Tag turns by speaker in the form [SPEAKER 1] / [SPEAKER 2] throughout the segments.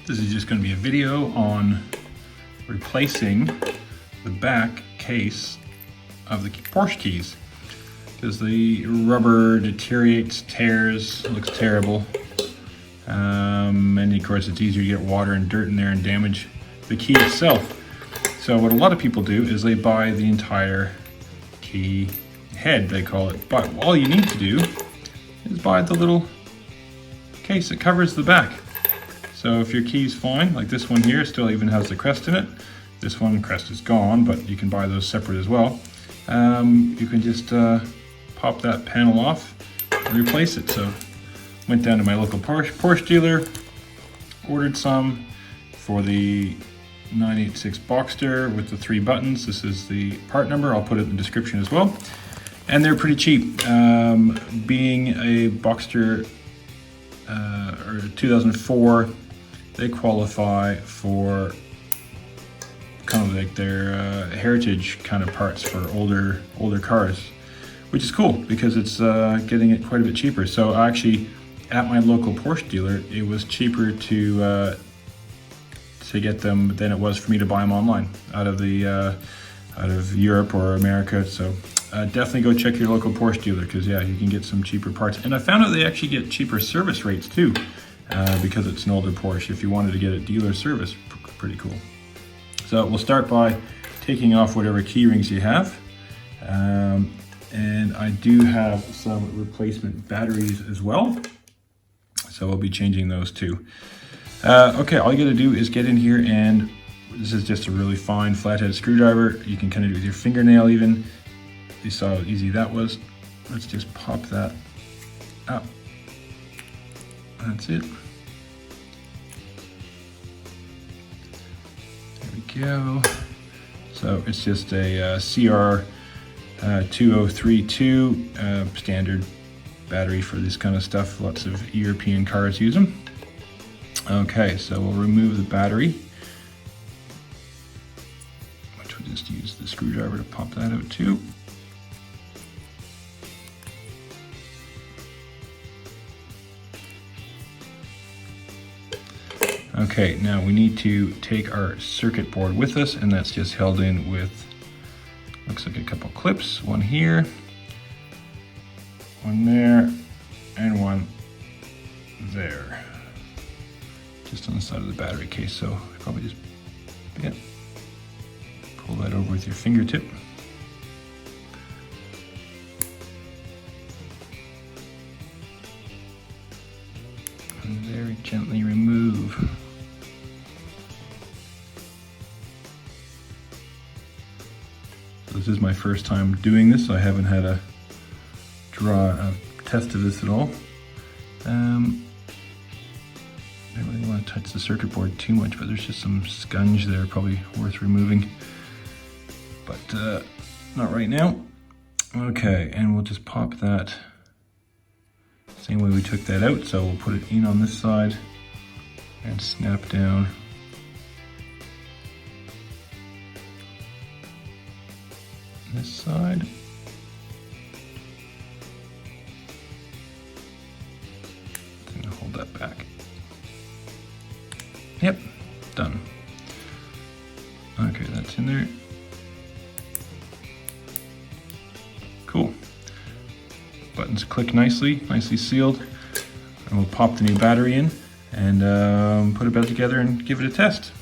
[SPEAKER 1] This is just going to be a video on replacing the back case of the Porsche keys, because the rubber deteriorates, tears, looks terrible. And of course it's easier to get water and dirt in there and damage the key itself. So what a lot of people do is they buy the entire key head, they call it. But all you need to do is buy the little case that covers the back. So if your key's fine, like this one here still even has the crest in it. This one, crest is gone, but you can buy those separate as well. You can just pop that panel off and replace it. So went down to my local Porsche dealer, ordered some for the 986 Boxster with the 3 buttons. This is the part number, I'll put it in the description as well. And they're pretty cheap. Being a Boxster or 2004, they qualify for kind of like their heritage kind of parts for older cars, which is cool because it's getting it quite a bit cheaper. So actually, at my local Porsche dealer, it was cheaper to get them than it was for me to buy them online out of Europe or America. So definitely go check your local Porsche dealer, because yeah, you can get some cheaper parts. And I found out they actually get cheaper service rates too, because it's an older Porsche. If you wanted to get a dealer service, pretty cool. So we'll start by taking off whatever key rings you have. And I do have some replacement batteries as well, so we'll be changing those too. Okay, all you gotta do is get in here, and this is just a really fine flathead screwdriver. You can kind of do it with your fingernail even. You saw how easy that was. Let's just pop that up. That's it. There we go. So it's just a CR 2032 standard battery for this kind of stuff. Lots of European cars use them. Okay, so we'll remove the battery, which we'll just use the screwdriver to pop that out too. Okay, now we need to take our circuit board with us, and that's just held in with, looks like a couple clips, one here, one there, and one there. Just on the side of the battery case, so probably just pull that over with your fingertip. And very gently remove. So this is my first time doing this. I haven't had a test of this at all. I don't really want to touch the circuit board too much, but there's just some scunge there, probably worth removing. But not right now. Okay, and we'll just pop that same way we took that out. So we'll put it in on this side and snap down. This side. I'm gonna hold that back. Yep, done. Okay, that's in there. Cool. Buttons click nicely sealed. And we'll pop the new battery in and put it back together and give it a test.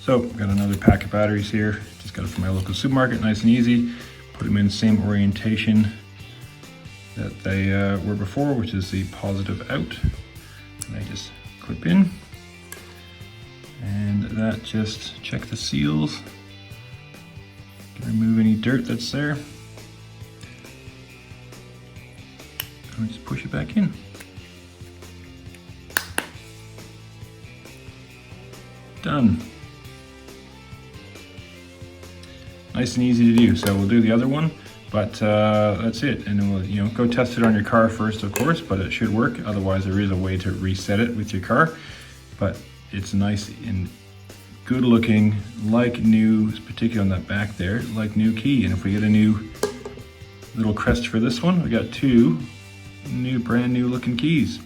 [SPEAKER 1] So, I've got another pack of batteries here. Just got it from my local supermarket, nice and easy. Put them in the same orientation that they were before, which is the positive out. And I just clip in. And that just check the seals. Remove any dirt that's there. And we just push it back in. Done. Nice and easy to do. So we'll do the other one, but that's it. And then we'll go test it on your car first, of course, but it should work. Otherwise, there is a way to reset it with your car. But it's nice and good looking, like new, particularly on that back there, like new key. And if we get a new little crest for this one, we got 2 brand new looking keys.